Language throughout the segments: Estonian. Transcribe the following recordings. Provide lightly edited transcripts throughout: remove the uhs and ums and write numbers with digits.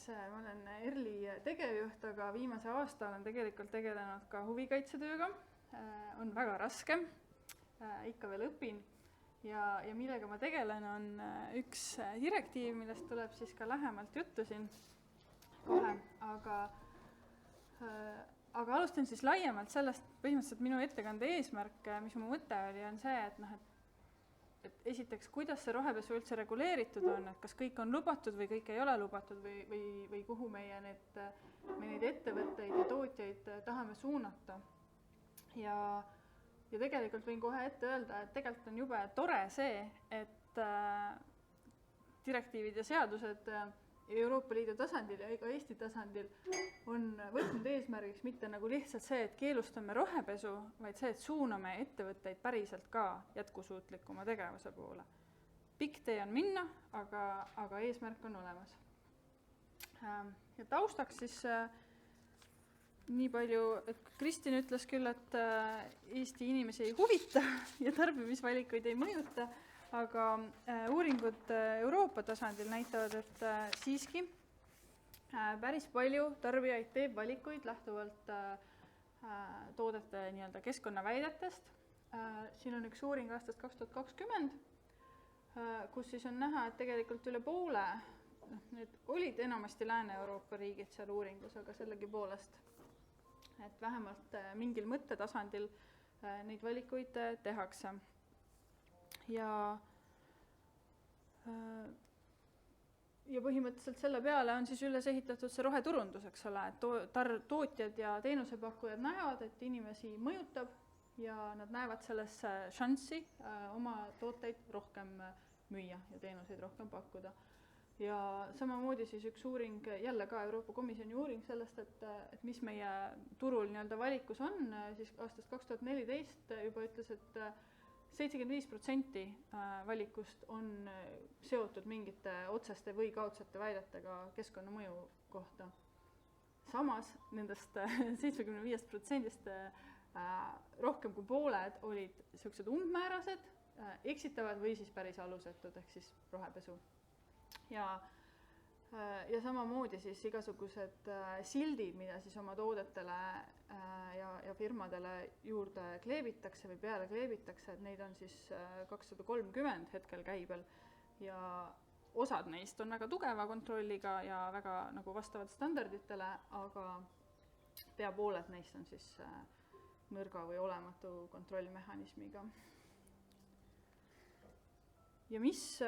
ma olen ERLi tegevjuht, aga viimase aasta olen tegelikult tegelenud ka huvikaitsetööga. On väga raske, ikka veel õpin ja millega ma tegelen, on üks direktiiv, millest tuleb siis ka lähemalt juttu siin kohe, aga alustan siis laiemalt sellest, põhimõtteliselt minu ettekande eesmärk, mis mu mõte oli, on see, et esiteks, kuidas see rohepesu üldse reguleeritud on, et kas kõik on lubatud või kõik ei ole lubatud või kuhu meie neid ettevõtteid ja tootjaid tahame suunata. Ja tegelikult võin kohe ette öelda, et tegelikult on jube tore see, et direktiivid ja seadused Euroopa Liidu tasandil ja ka Eesti tasandil on võtnud eesmärgiks mitte nagu lihtsalt see, et keelustame rohepesu, vaid see, et suuname ettevõtteid päriselt ka jätkusuutlikuma tegevuse poole. Pikk tee on minna, aga eesmärk on olemas. Ja taustaks siis nii palju, et Kristin ütles küll, et Eesti inimesi ei huvita ja tarbimisvalikuid ei mõjuta, aga uuringud Euroopa tasandil näitavad, et siiski päris palju tarbijaid teeb valikuid lähtuvalt toodete nii-öelda keskkonnaväidetest. Siin on üks uuring aastast 2020, kus siis on näha, et tegelikult üle poole, need olid enamasti Lääne-Euroopa riigid seal uuringus, aga sellegi poolest, et vähemalt mingil mõttetasandil neid valikuid tehakse. Ja põhimõtteliselt selle peale on siis üles ehitatud see roheturundus, eks ole, et tootjad ja teenusepakkujad näevad, et inimesi mõjutab ja nad näevad selles šanssi oma tooteid rohkem müüa ja teenuseid rohkem pakkuda. Ja samamoodi siis üks uuring, jälle ka Euroopa Komisjoni uuring sellest, et mis meie turul nii-öelda valikus on, siis aastast 2014 juba ütles, et 75% valikust on seotud mingite otseste või kaudsete väidetega keskkonnamõju kohta. Samas nendest 75%-st rohkem kui pooled olid sellised umbmäärased, eksitavad või siis päris alusetud, ehk siis rohepesu. Ja samamoodi siis igasugused sildid, mida siis oma toodetele ja firmadele juurde kleebitakse või peale kleebitakse, et neid on siis 230 hetkel käibel ja osad neist on väga tugeva kontrolliga ja väga nagu vastavad standarditele, aga pea pooled neist on siis nõrga või olematu kontrollmehhanismiga. Ja mis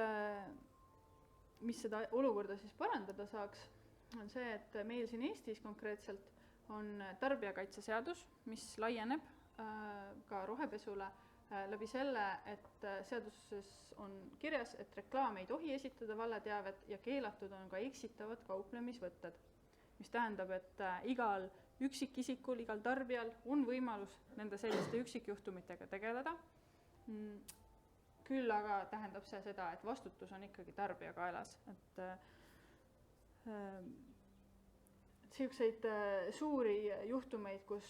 seda olukorda siis parandada saaks, on see, et meil siin Eestis konkreetselt on tarbijakaitseseadus, mis laieneb ka rohepesule läbi selle, et seaduses on kirjas, et reklaam ei tohi esitada valeteavet ja keelatud on ka eksitavad kauplemisvõtted, mis tähendab, et igal üksikisikul, igal tarbijal on võimalus nende selliste üksikjuhtumitega tegeleda. Küll aga tähendab see seda, et vastutus on ikkagi tarbija kaelas. Et selliseid suuri juhtumeid, kus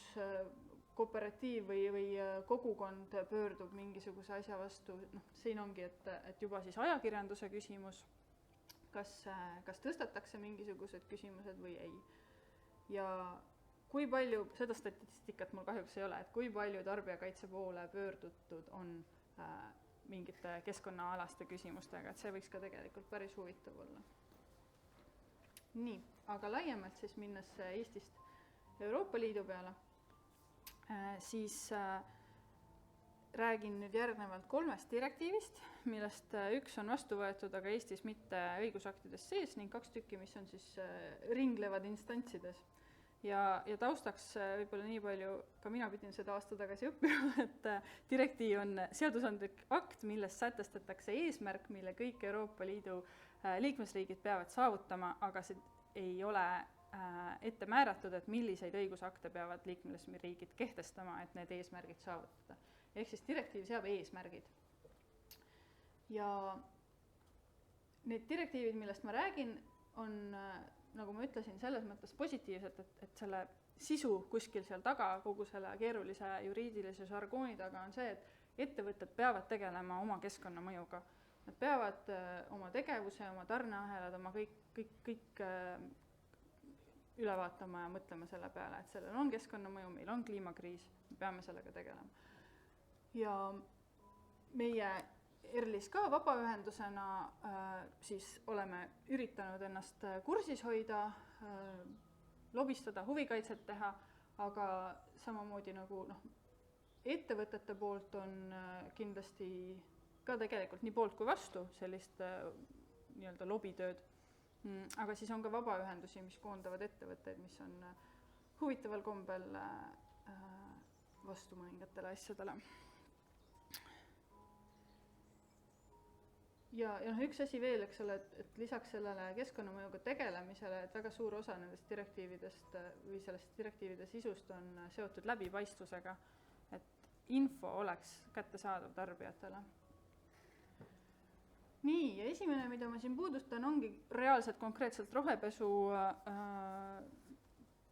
kooperatiiv või kogukond pöördub mingisuguse asja vastu, siin ongi, et juba siis ajakirjanduse küsimus, kas tõstatakse mingisugused küsimused või ei. Ja kui palju, seda statistikat mul kahjuks ei ole, et kui palju tarbijakaitse poole pöördutud on mingite keskkonnaalaste küsimustega, et see võiks ka tegelikult päris huvitav olla. Nii, aga laiemalt siis minnes Eestist Euroopa Liidu peale, siis räägin nüüd järgnevalt 3 direktiivist, millest üks on vastu võetud, aga Eestis mitte õigusaktides sees ning 2 tükki, mis on siis ringlevad instantsides. Ja taustaks võib-olla nii palju, ka mina pidin seda aasta tagasi õppima, et direktiiv on seadusandlik akt, milles sätestatakse eesmärk, mille kõik Euroopa Liidu liikmesriigid peavad saavutama, aga see ei ole ette määratud, et milliseid õigusakte peavad liikmesriigid kehtestama, et need eesmärgid saavutada. Ehk siis direktiiv seab eesmärgid. Ja need direktiivid, millest ma räägin, on nagu ma ütlesin, selles mõttes positiivselt, et selle sisu kuskil seal taga, kogu selle keerulise juriidilise žargooni taga on see, et ettevõtted peavad tegelema oma keskkonnamõjuga. Nad peavad oma tegevuse, oma tarneahelad, oma kõik üle vaatama ja mõtlema selle peale, et sellel on keskkonnamõju, meil on kliimakriis, me peame sellega tegelema. Ja meie ERLis ka vabaühendusena siis oleme üritanud ennast kursis hoida, lobistada, huvikaitset teha, aga samamoodi nagu ettevõtete poolt on kindlasti ka tegelikult nii poolt kui vastu sellist nii-öelda lobitööd. Aga siis on ka vabaühendusi, mis koondavad ettevõtteid, mis on huvitaval kombel vastu mõningatele asjadele. Ja üks asi veel, eks ole, et lisaks sellele keskkonnamõjuga tegelemisele, et väga suur osa nendest direktiividest või sellest direktiivide sisust on seotud läbipaistvusega, et info oleks kättesaadav tarbijatele. Nii, ja esimene, mida ma siin puudustan, ongi reaalselt konkreetselt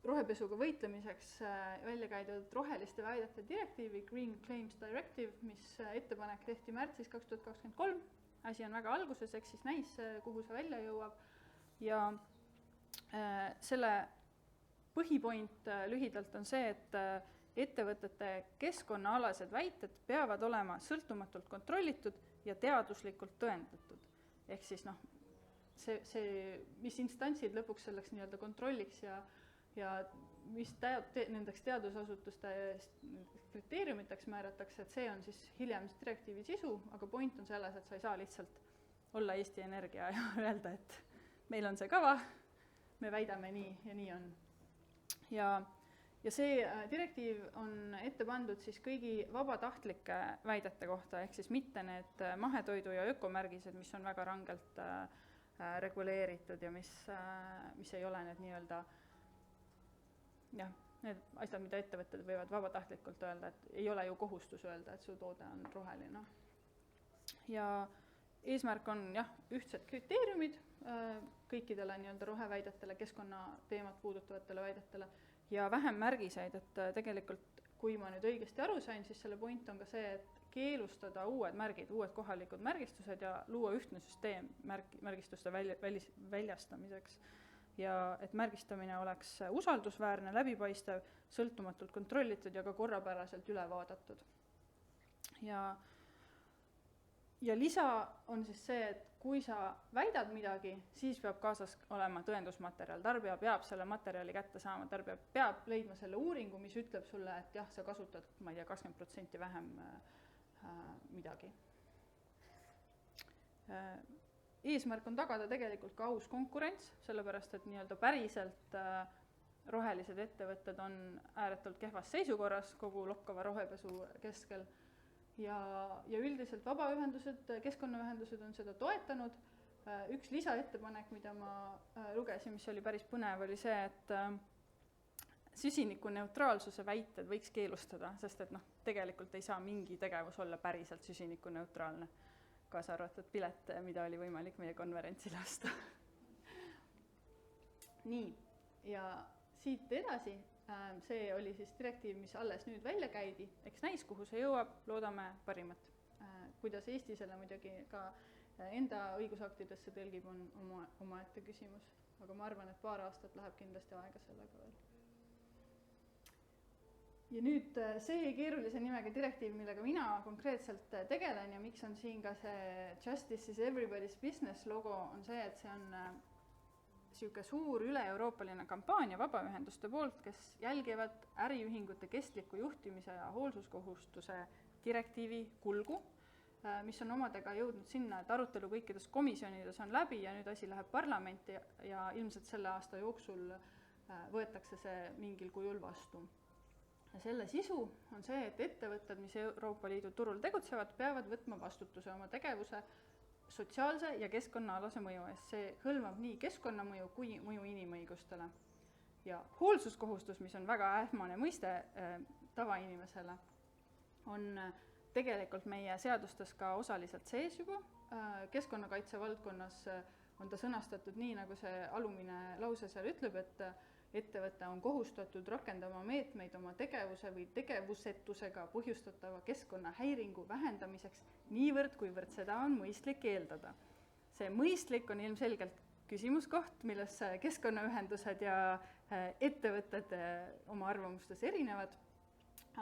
rohepesuga võitlemiseks välja käidud roheliste väidete direktiivi, Green Claims Directive, mis ettepanek tehti märtsis 2023. Asi on väga alguses, eks siis näis, kuhu see välja jõuab. Ja selle põhipoint lühidalt on see, et ettevõtete keskkonnaalased väited peavad olema sõltumatult kontrollitud ja teaduslikult tõendatud. Ehk siis mis instantsid lõpuks selleks nii-öelda kontrolliks ja mis nendeks teadusasutuste kriteeriumiteks määratakse, et see on siis hiljem direktiivi sisu, aga point on selles, et sa ei saa lihtsalt olla Eesti Energia ja öelda, et meil on see kava, me väidame nii ja nii on. Ja see direktiiv on ette pandud siis kõigi vabatahtlike väidete kohta, ehk siis mitte need mahetoidu ja ökomärgised, mis on väga rangelt reguleeritud ja mis ei ole need nii-öelda need asjad, mida ettevõtted võivad vabatahtlikult öelda, et ei ole ju kohustus öelda, et su toode on roheline. Ja eesmärk on ühtsed kriteeriumid kõikidele nii-öelda roheväidetele, keskkonnateemat puudutavatele väidetele ja vähem märgiseid, et tegelikult, kui ma nüüd õigesti aru sain, siis selle point on ka see, et keelustada uued märgid, uued kohalikud märgistused ja luua ühtne süsteem märgistuste väljastamiseks. Ja et märgistamine oleks usaldusväärne, läbipaistev, sõltumatult kontrollitud ja ka korrapäraselt üle vaadatud. Ja lisa on siis see, et kui sa väidad midagi, siis peab kaasas olema tõendusmaterjal. Tarbija peab selle materjali kätte saama, tarbija peab leidma selle uuringu, mis ütleb sulle, et jah, sa kasutad, ma ei tea, 20% vähem midagi. Eesmärk on tagada tegelikult ka aus konkurents, sellepärast et nii-öelda päriselt rohelised ettevõtted on ääretult kehvas seisukorras kogu lokkava rohepesu keskel. Ja üldiselt vabaühendused, keskkonnaühendused on seda toetanud. Üks lisaettepanek, mida ma lugesin, mis oli päris põnev, oli see, et süsinikuneutraalsuse väited võiks keelustada, sest et tegelikult ei saa mingi tegevus olla päriselt süsinikuneutraalne, kaasa arvatud pilet, mida oli võimalik meie konverentsil osta. Nii, ja siit edasi, see oli siis direktiiv, mis alles nüüd välja käidi, eks näis, kuhu see jõuab, loodame parimat. Kuidas Eesti selle muidugi ka enda õigusaktidesse tõlgib, on omaette küsimus, aga ma arvan, et paar aastat läheb kindlasti aega sellega veel. Ja nüüd see keerulise nimega direktiiv, millega mina konkreetselt tegelen ja miks on siin ka see Justice is Everybody's Business logo, on see, et see on siuke suur üle-euroopaline kampaania vabaühenduste poolt, kes jälgivad äriühingute kestliku juhtimise ja hoolsuskohustuse direktiivi kulgu, mis on omadega jõudnud sinna, et arutelu kõikides komisjonides on läbi ja nüüd asi läheb parlamenti ja ilmselt selle aasta jooksul võetakse see mingil kujul vastu. Ja selle sisu on see, et ettevõtted, mis Euroopa Liidu turul tegutsevad, peavad võtma vastutuse oma tegevuse sotsiaalse ja keskkonnaalase mõju eest. See hõlmab nii keskkonnamõju kui mõju inimõigustele. Ja hoolsuskohustus, mis on väga ähmane mõiste tavainimesele, on tegelikult meie seadustes ka osaliselt sees juba. Keskkonnakaitse valdkonnas on ta sõnastatud nii, nagu see alumine lause seal ütleb, et ettevõte on kohustatud rakendama meetmeid oma tegevuse või tegevusetusega põhjustatava keskkonnahäiringu vähendamiseks niivõrd, kuivõrd seda on mõistlik eeldada. See mõistlik on ilmselgelt küsimuskoht, milles keskkonnaühendused ja ettevõtted oma arvamustes erinevad,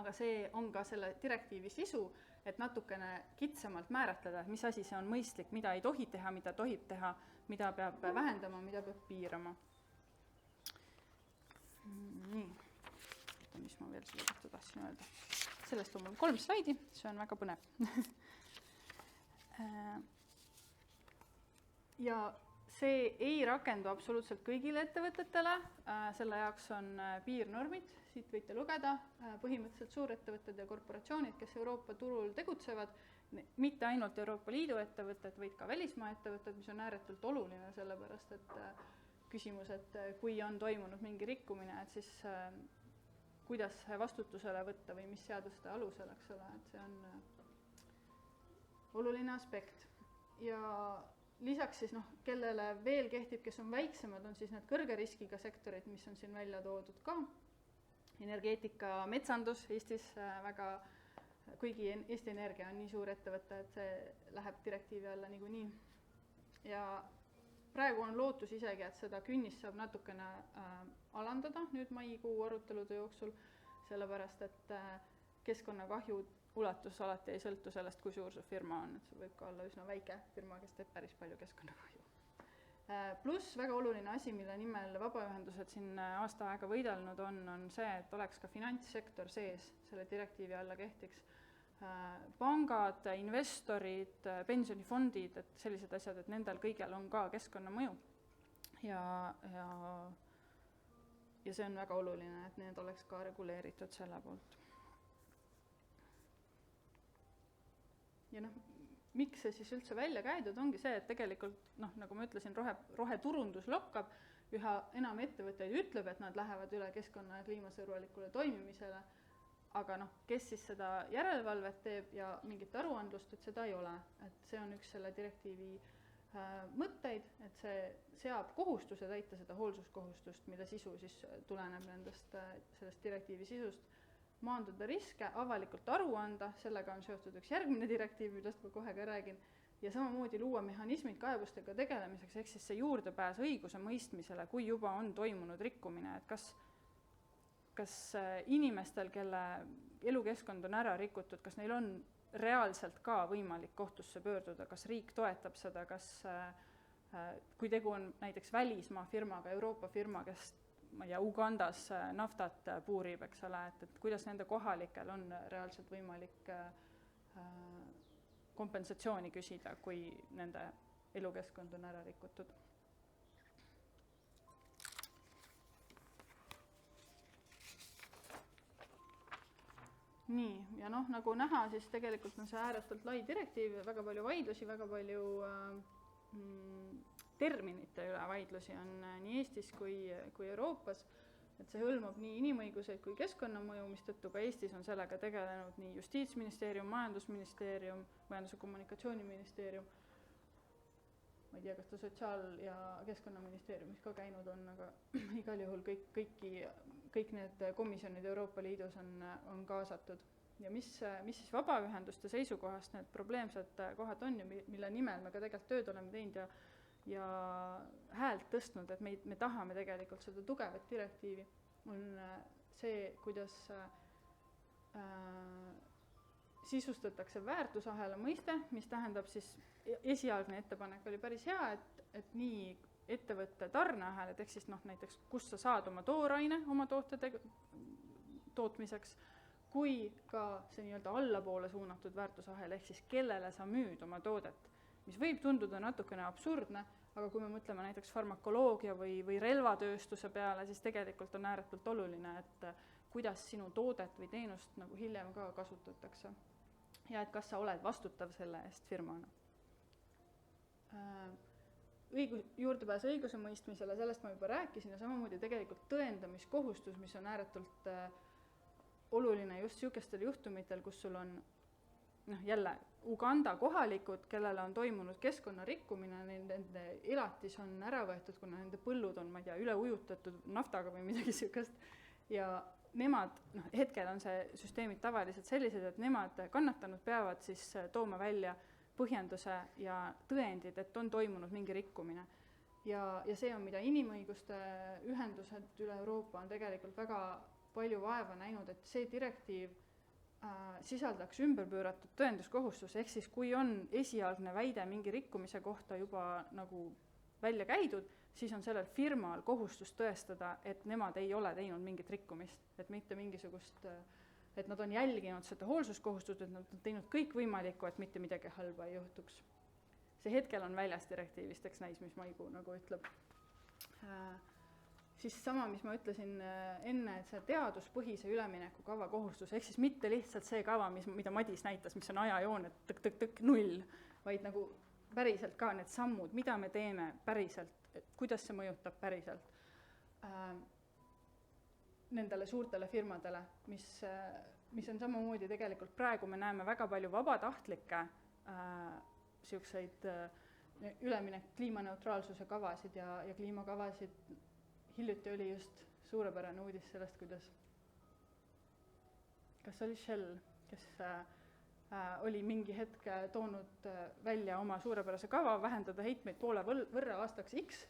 aga see on ka selle direktiivi sisu, et natukene kitsamalt määratleda, et mis asi see on mõistlik, mida ei tohi teha, mida tohib teha, mida peab vähendama, mida peab piirama. Nii, mis ma veel selle kohta tahtsin öelda. Sellest on mul 3 slaidi, see on väga põnev. Ja see ei rakendu absoluutselt kõigile ettevõtetele, selle jaoks on piirnormid, siit võite lugeda, põhimõtteliselt suurettevõtted ja korporatsioonid, kes Euroopa turul tegutsevad, mitte ainult Euroopa Liidu ettevõtted, vaid ka välismaa ettevõtted, mis on ääretult oluline, sellepärast et küsimus, et kui on toimunud mingi rikkumine, et siis kuidas vastutusele võtta või mis seaduste alusel, eks ole, et see on oluline aspekt. Ja lisaks siis, kellele veel kehtib, kes on väiksemad, on siis need kõrge riskiga sektorid, mis on siin välja toodud ka. Energeetika, metsandus Eestis väga, kuigi Eesti Energia on nii suur ettevõte, et see läheb direktiivi alla niikuinii. Ja praegu on lootus isegi, et seda künnist saab natukene alandada nüüd maikuu arutelude jooksul, sellepärast et keskkonnakahju ulatus alati ei sõltu sellest, kui suur see firma on, et see võib ka olla üsna väike firma, kes teeb päris palju keskkonnakahju. Pluss väga oluline asi, mille nimel vabaühendused siin aasta aega võidelnud on see, et oleks ka finantssektor sees, selle direktiivi alla kehtiks. Pangad, investorid, pensionifondid, et sellised asjad, et nendel kõigel on ka keskkonnamõju. Ja see on väga oluline, et need oleks ka reguleeritud selle poolt. Ja miks see siis üldse välja käidud, ongi see, et tegelikult, nagu ma ütlesin, roheturundus lokkab, üha enam ettevõtteid ütleb, et nad lähevad üle keskkonna- ja kliimasõbralikule toimimisele, aga kes siis seda järelevalvet teeb ja mingit aruandlust, et seda ei ole. Et see on üks selle direktiivi mõtteid, et see seab kohustuse täita seda hoolsuskohustust, mille sisu siis tuleneb sellest direktiivi sisust, maandada riske, avalikult aru anda, sellega on seotud üks järgmine direktiiv, millest ma kohe ka räägin, ja samamoodi luua mehhanismid kaebustega tegelemiseks, ehk siis see juurdepääs õiguse mõistmisele, kui juba on toimunud rikkumine, et kas inimestel, kelle elukeskkond on ära rikutud, kas neil on reaalselt ka võimalik kohtusse pöörduda, kas riik toetab seda, kui tegu on näiteks välismaa firmaga, Euroopa firma, kes Ugandas naftat puurib, eks ole, et kuidas nende kohalikel on reaalselt võimalik kompensatsiooni küsida, kui nende elukeskkond on ära rikutud. Nii, ja nagu näha, siis tegelikult on see ääretult lai direktiiv, väga palju vaidlusi, väga palju terminite üle vaidlusi on nii Eestis kui Euroopas, et see hõlmab nii inimõiguseid kui keskkonnamõju, mistõttu ka Eestis on sellega tegelenud nii Justiitsministeerium, Majandusministeerium, Majandus- ja Kommunikatsiooniministeerium, ma ei tea, kas ta Sotsiaal- ja Keskkonnaministeeriumis ka käinud on, aga igal juhul kõik need komisjonid Euroopa Liidus on kaasatud. Ja mis siis vabaühenduste seisukohast need probleemsed kohad on ja mille nimel me ka tegelikult tööd oleme teinud ja häält tõstnud, et me tahame tegelikult seda tugevat direktiivi, on see, kuidas sisustatakse väärtusahela mõiste, mis tähendab siis, esialgne ettepanek oli päris hea, et nii ettevõtte tarneahelad, ehk siis näiteks, kust sa saad oma tooraine oma toote tootmiseks, kui ka see nii-öelda allapoole suunatud väärtusahel, ehk siis kellele sa müüd oma toodet, mis võib tunduda natukene absurdne, aga kui me mõtleme näiteks farmakoloogia või relvatööstuse peale, siis tegelikult on ääretult oluline, et kuidas sinu toodet või teenust nagu hiljem ka kasutatakse. Ja et kas sa oled vastutav selle eest firmana. Juurdepääs õiguse mõistmisele, sellest ma juba rääkisin ja samamoodi tegelikult tõendamiskohustus, mis on ääretult oluline just niisugustel juhtumitel, kus sul on jälle Uganda kohalikud, kellele on toimunud keskkonnarikkumine, nende elatis on ära võetud, kuna nende põllud on, ma ei tea, üle ujutatud naftaga või midagi niisugust ja nemad, hetkel on see süsteemid tavaliselt sellised, et nemad kannatanud peavad siis tooma välja põhjenduse ja tõendid, et on toimunud mingi rikkumine. ja see on, mida inimõiguste ühendused üle Euroopa on tegelikult väga palju vaeva näinud, et see direktiiv sisaldaks ümberpööratud tõenduskohustus, ehk siis kui on esialgne väide mingi rikkumise kohta juba nagu välja käidud, siis on sellel firmal kohustus tõestada, et nemad ei ole teinud mingit rikkumist, et mitte mingisugust, et nad on jälginud seda hoolsuskohustust, et nad on teinud kõik võimalikku, et mitte midagi halba ei juhtuks. See hetkel on väljas direktiivist, eks näis, mis maikuu nagu ütleb. Siis sama, mis ma ütlesin enne, et see teaduspõhise ülemineku kava kohustus, ehk siis mitte lihtsalt see kava, mida Madis näitas, mis on ajajoon, et tõk-tõk-tõk 0, vaid nagu päriselt ka need sammud, mida me teeme päriselt, et kuidas see mõjutab päriselt nendele suurtele firmadele, mis on samamoodi tegelikult praegu me näeme väga palju vabatahtlikke siukseid üleminek kliimaneutraalsuse kavasid ja kliimakavasid. Hiljuti oli just suurepärane uudis sellest, kas oli Shell, kes oli mingi hetk toonud välja oma suurepärase kava vähendada heitmeid poole võrra aastaks X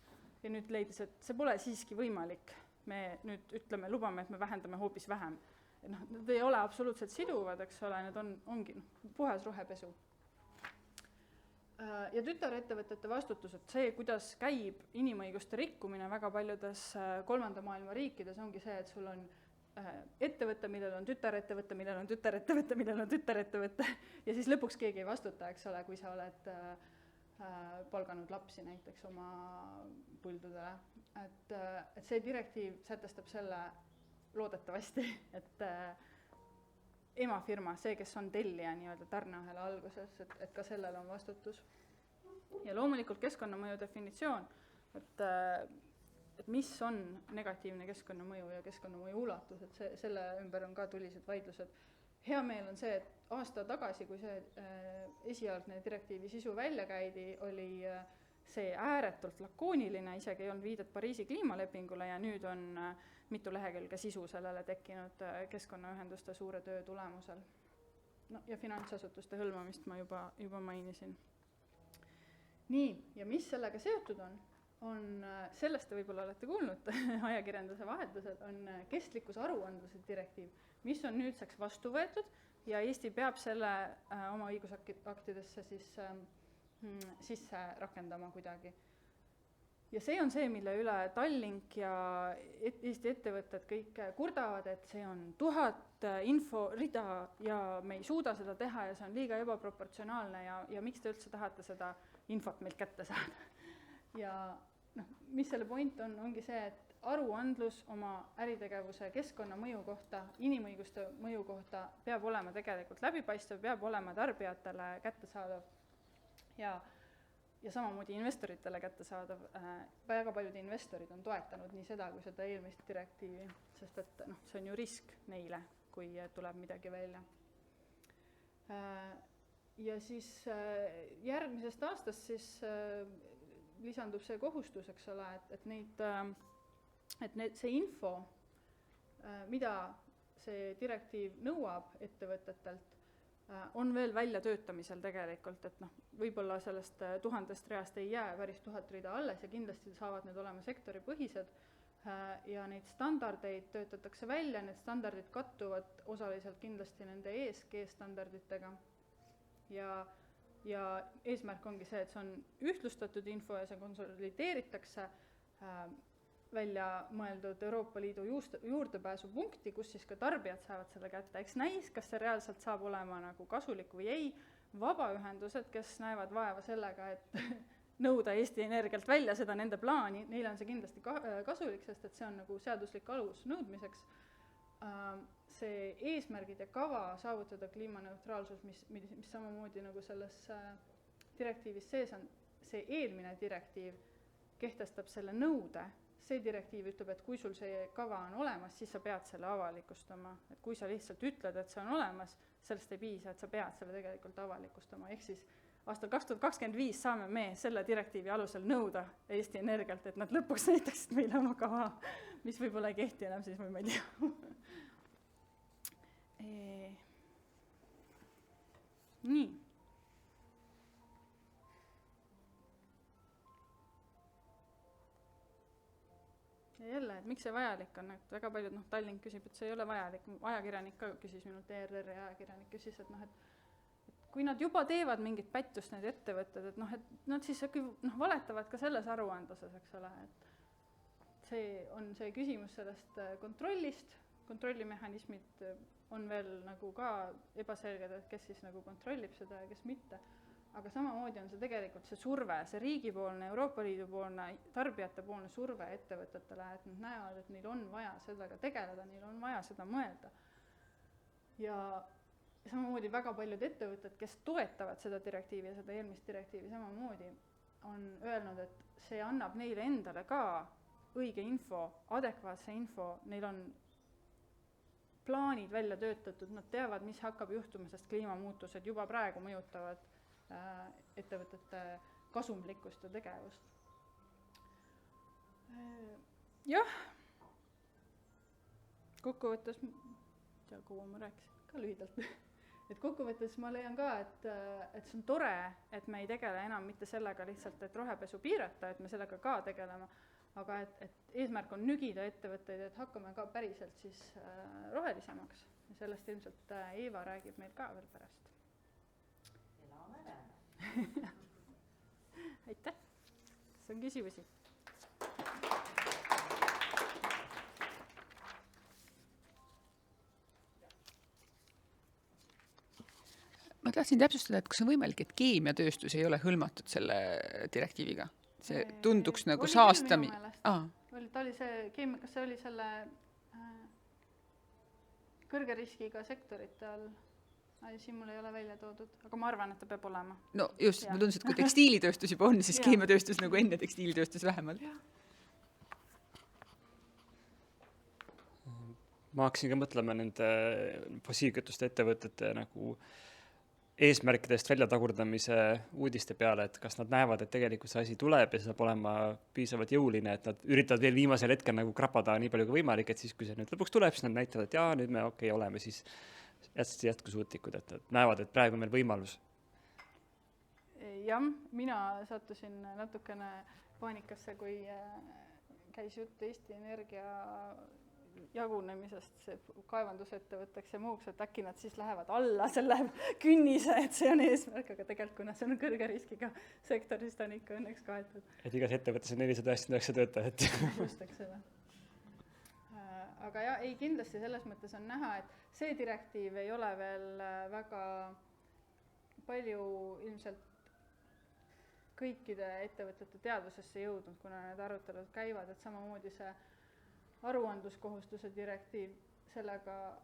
ja nüüd leidis, et see pole siiski võimalik. Me nüüd ütleme, lubame, et me vähendame hoopis vähem. Nad ei ole absoluutselt siduvad, eks ole, need ongi puhas rohepesu. Ja tütarettevõtete vastutus, et see, kuidas käib inimõiguste rikkumine väga paljudes kolmanda maailma riikides, ongi see, et sul on ettevõte, millel on tütarettevõte, millel on tütarettevõte, millel on tütarettevõte ja siis lõpuks keegi ei vastuta, eks ole, kui sa oled palganud lapsi näiteks oma põldudele. Et see direktiiv sätestab selle loodetavasti, et emafirma, see, kes on tellija nii-öelda tarneahela alguses, et ka sellel on vastutus. Ja loomulikult keskkonnamõju definitsioon, et mis on negatiivne keskkonnamõju ja keskkonnamõju ulatus, et selle ümber on ka tulised vaidlused. Hea meel on see, et aasta tagasi, kui see esialgne direktiivi sisu välja käidi, oli see ääretult lakooniline, isegi ei olnud viidet Pariisi kliimalepingule ja nüüd on mitu lehekülge sisu sellele tekkinud keskkonnaühenduste suure töö tulemusel. No, ja finantsasutuste hõlmamist ma juba mainisin. Nii, ja mis sellega seotud on sellest te võib-olla olete kuulnud, ajakirjanduse vahetused, on kestlikkusaruandluse direktiiv, mis on nüüdseks vastu võetud ja Eesti peab selle oma õigusaktidesse sisse rakendama kuidagi. Ja see on see, mille üle Tallink ja Eesti ettevõtted kõik kurdavad, et see on 1000 inforida ja me ei suuda seda teha ja see on liiga ebaproportsionaalne ja miks te üldse tahate seda infot meilt kätte saada. Ja mis selle point ongi see, et aruandlus oma äritegevuse keskkonnamõju kohta, inimõiguste mõju kohta peab olema tegelikult läbipaistev, peab olema tarbijatele kättesaadav ja samamoodi investoritele kättesaadav. Väga paljud investorid on toetanud nii seda kui seda eelmist direktiivi, sest et see on ju risk neile, kui tuleb midagi välja. Ja siis järgmisest aastast siis lisandub see kohustus, eks ole, et see info, mida see direktiiv nõuab ettevõtetelt, on veel väljatöötamisel tegelikult, et võib-olla sellest 1000 reast ei jää päris 1000 rida alles ja kindlasti saavad need olema sektoripõhised ja neid standardeid töötatakse välja, need standardid kattuvad osaliselt kindlasti nende ESG standarditega ja eesmärk ongi see, et see on ühtlustatud info ja see konsolideeritakse välja mõeldud Euroopa Liidu juurdepääsupunkti, kus siis ka tarbijad saavad selle kätte. Eks näis, kas see reaalselt saab olema nagu kasulik või ei. Vabaühendused, kes näevad vaeva sellega, et nõuda Eesti Energialt välja seda nende plaani, neile on see kindlasti kasulik, sest et see on nagu seaduslik alus nõudmiseks. See eesmärgid ja kava saavutada kliimaneutraalsus, mis samamoodi nagu selles direktiivis sees on, see eelmine direktiiv kehtestab selle nõude. See direktiiv ütleb, et kui sul see kava on olemas, siis sa pead selle avalikustama. Et kui sa lihtsalt ütled, et see on olemas, sellest ei piisa, et sa pead selle tegelikult avalikustama. Ehk siis aastal 2025 saame me selle direktiivi alusel nõuda Eesti Energialt, et nad lõpuks näitaksid meile oma kava, mis võib-olla ei kehti enam, siis ma ei tea. Nii. jälle, et miks see vajalik on, et väga paljud, Tallink küsib, et see ei ole vajalik, ajakirjanik ka küsis minult, ERR-i ajakirjanik küsis, et et kui nad juba teevad mingit pättust need ettevõtted, et et nad siis valetavad ka selles aruandluses, eks ole, et see on see küsimus sellest kontrollist, kontrollimehhanismid on veel nagu ka ebaselged, et kes siis nagu kontrollib seda ja kes mitte. Aga samamoodi on see tegelikult see surve, see riigipoolne, Euroopa Liidu poolne, tarbijate poolne surve ettevõtetele, et nad näevad, et neil on vaja sellega tegeleda, neil on vaja seda mõelda. Ja samamoodi väga paljud ettevõtted, kes toetavad seda direktiivi ja seda eelmist direktiivi samamoodi, on öelnud, et see annab neile endale ka õige info, adekvaatse info, neil on plaanid välja töötatud, nad teavad, mis hakkab juhtuma, sest kliimamuutused juba praegu mõjutavad ettevõtete kasumlikkust ja tegevust. Jah, kokkuvõttes, tea, kuhu ma rääkisin, ka lühidalt, et kokkuvõttes ma leian ka, et see on tore, et me ei tegele enam mitte sellega lihtsalt, et rohepesu piirata, et me sellega ka tegeleme, aga et eesmärk on nügida ettevõtteid, et hakkame ka päriselt siis rohelisemaks ja sellest ilmselt Eeva räägib meil ka veel pärast. Aitäh! Kas on küsimusi? Ma tahtsin täpsustada, et kas on võimalik, et keemiatööstus ei ole hõlmatud selle direktiiviga? See tunduks nagu saastami... Ta oli see, kas see oli selle kõrge riskiga sektorite all? Siin mul ei ole välja toodud, aga ma arvan, et ta peab olema. No just, ma tundus, et kui tekstiilitööstus juba on, siis keemiatööstus nagu enne tekstiilitööstus vähemalt. Ma hakkasin ka mõtlema nende fossiilkütuste ettevõtete nagu eesmärkidest väljatagurdamise uudiste peale, et kas nad näevad, et tegelikult see asi tuleb ja see saab olema piisavalt jõuline, et nad üritavad veel viimasel hetkel nagu krapada nii palju kui võimalik, et siis kui see nüüd lõpuks tuleb, siis nad näitavad, et nüüd me oleme siis jätkusuutlikud, et nad näevad, et praegu on meil võimalus. Jah, mina sattusin natukene paanikasse, kui käis jutt Eesti Energia jagunemisest kaevandusettevõtteks ja muuks, et äkki nad siis lähevad alla selle künnise, et see on eesmärk, aga tegelikult kuna see on kõrge riskiga sektor, siis ta on ikka õnneks kaetud. Et igas ettevõttes on 499 töötajat. Just, eks seda. Aga jah, ei, kindlasti selles mõttes on näha, et see direktiiv ei ole veel väga palju ilmselt kõikide ettevõtete teadvusesse jõudnud, kuna need arutelud käivad, et samamoodi see aruandluskohustuse direktiiv, sellega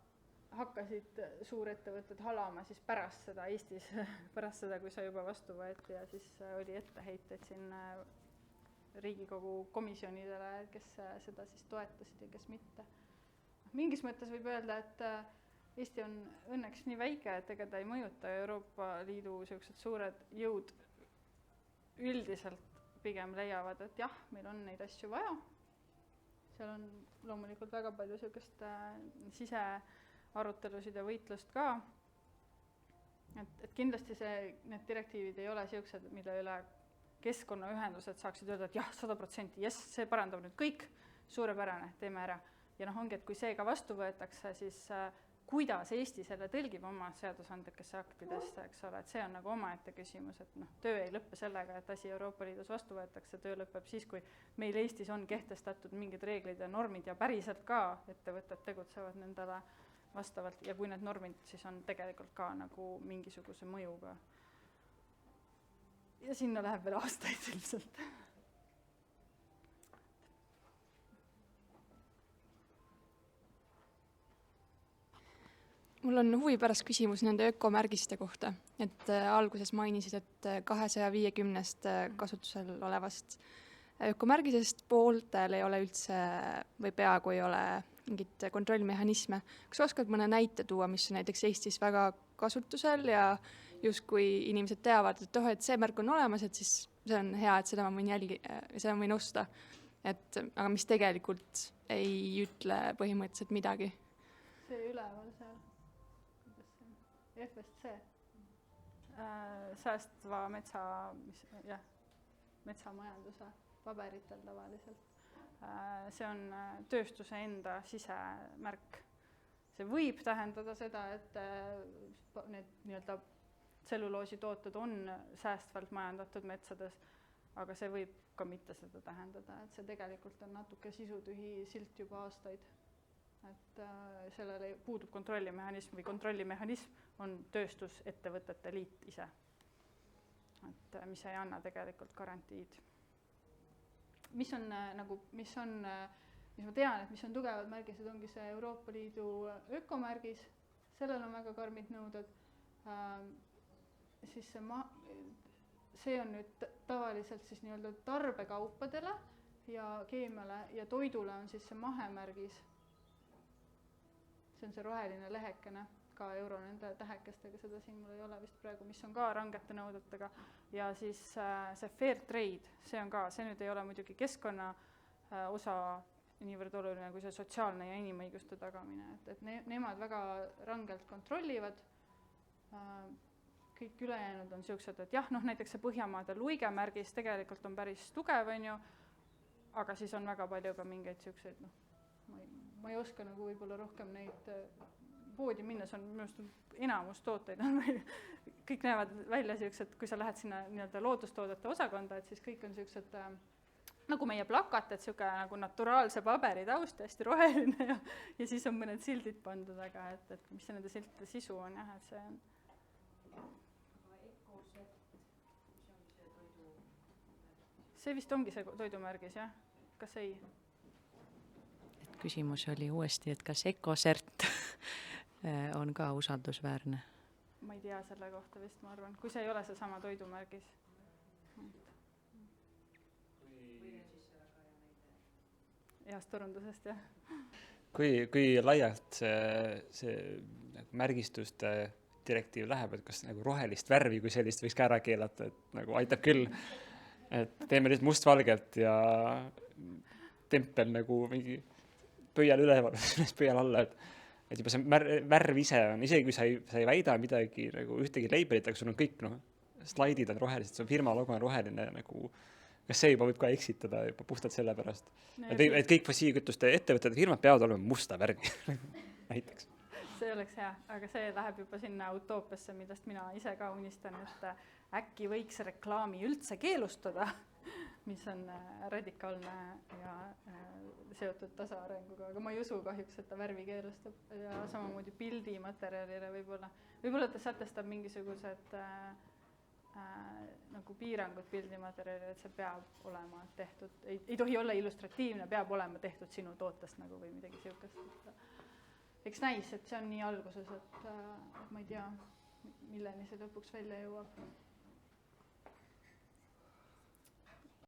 hakkasid suurettevõtted halama siis pärast seda Eestis, pärast seda, kui see juba vastu võeti ja siis oli etteheited siin Riigikogu komisjonidele, kes seda siis toetasid ja kes mitte. Mingis mõttes võib öelda, et Eesti on õnneks nii väike, et ega ta ei mõjuta Euroopa Liidu sellised suured jõud üldiselt pigem leiavad, et jah, meil on neid asju vaja. Seal on loomulikult väga palju sellist sisearutelusid ja võitlust ka. Et kindlasti need direktiivid ei ole sellised, mille üle keskkonnaühendused saaksid öelda, et jah, 100%, yes, see parandab nüüd kõik, suurepärane, teeme ära. Ja ongi, et kui see ka vastu võetakse, siis kuidas Eesti selle tõlgib oma seadusandlikesse aktidesse, eks ole, et see on nagu omaette küsimus, et töö ei lõppe sellega, et asi Euroopa Liidus vastu võetakse, töö lõpeb siis, kui meil Eestis on kehtestatud mingid reeglid ja normid ja päriselt ka ettevõtted tegutsevad nendele vastavalt ja kui need normid siis on tegelikult ka nagu mingisuguse mõjuga. Ja sinna läheb veel aastaid ilmselt. Mul on huvi pärast küsimus nende ökomärgiste kohta, et alguses mainisid, et 250 kasutusel olevast ökomärgisest pooltel ei ole üldse või peaaegu ei ole mingit kontrollmehhanisme. Kas oskad mõne näite tuua, mis on näiteks Eestis väga kasutusel ja justkui inimesed teavad, et see märk on olemas, et siis see on hea, et seda ma võin osta. Aga mis tegelikult ei ütle põhimõtteliselt midagi? See üleval seal. FSC, säästva metsamajanduse paberitel tavaliselt. see on tööstuse enda sisemärk. See võib tähendada seda, et need nii-öelda tselluloositooted on säästvalt majandatud metsades, aga see võib ka mitte seda tähendada, et see tegelikult on natuke sisutühi silt juba aastaid. Et sellele puudub kontrollimehhanism või kontrollimehhanism on tööstusettevõtete liit ise, et mis ei anna tegelikult garantiid. Mis ma tean, et mis on tugevad märgised, ongi see Euroopa Liidu ökomärgis, sellel on väga karmid nõuded, siis see on nüüd tavaliselt siis nii-öelda tarbekaupadele ja keemiale ja toidule on siis see mahemärgis. See on see roheline lehekene, ka euro nende tähekestega, seda siin mul ei ole vist praegu, mis on ka rangete nõudetega. Ja siis see fair trade, see nüüd ei ole muidugi keskkonna osa niivõrd oluline kui see sotsiaalne ja inimõiguste tagamine. Et nemad väga rangelt kontrollivad. Kõik ülejäänud on siuksed, et jah, näiteks see Põhjamaade luigemärgis tegelikult on päris tugev, aga siis on väga palju ka mingeid siukseid, ma ei oska võib-olla rohkem neid poodi minnes on minu arust enamus tooteid on kõik näevad välja siuksed, kui sa lähed sinna nii-öelda loodustoodete osakonda, et siis kõik on siuksed nagu meie plakat, et siuke nagu naturaalse paberi taust, hästi roheline ja siis on mõned sildid pandud, aga et mis see nende siltide sisu on jah, et see on see vist ongi see toidumärgis, jah? Kas ei? Küsimus oli uuesti, et kas EcoCert on ka usaldusväärne? Ma ei tea selle kohta vist, ma arvan, kui see ei ole see sama toidumärgis. Heast turundusest, jah. Kui laialt see märgistuste direktiiv läheb, et kas nagu rohelist värvi kui sellist võiks ka ära keelata, et nagu aitab küll, et teeme lihtsalt mustvalgelt ja tempel nagu mingi pöial üleval, pöial alla, et juba see värv ise on, isegi kui sa ei väida midagi nagu ühtegi labelit, aga sul on kõik slaidid on rohelised, see firma logo on roheline, nagu kas see juba võib ka eksitada juba puhtalt selle pärast, et kõik fossiilkütuste ettevõtted ja firmad peavad olema musta värvi näiteks. See oleks hea, aga see läheb juba sinna utoopiasse, millest mina ise ka unistan, et äkki võiks reklaami üldse keelustada, mis on radikaalne ja seotud tasaarenguga, aga ma ei usu kahjuks, et ta värvi keelustab ja samamoodi pildimaterjalile võib-olla ta sätestab mingisugused nagu piirangud pildimaterjalile, et see peab olema tehtud, ei tohi olla illustratiivne, peab olema tehtud sinu tootest nagu või midagi siukest. Eks näis, et see on nii alguses, et ma ei tea, milleni see lõpuks välja jõuab.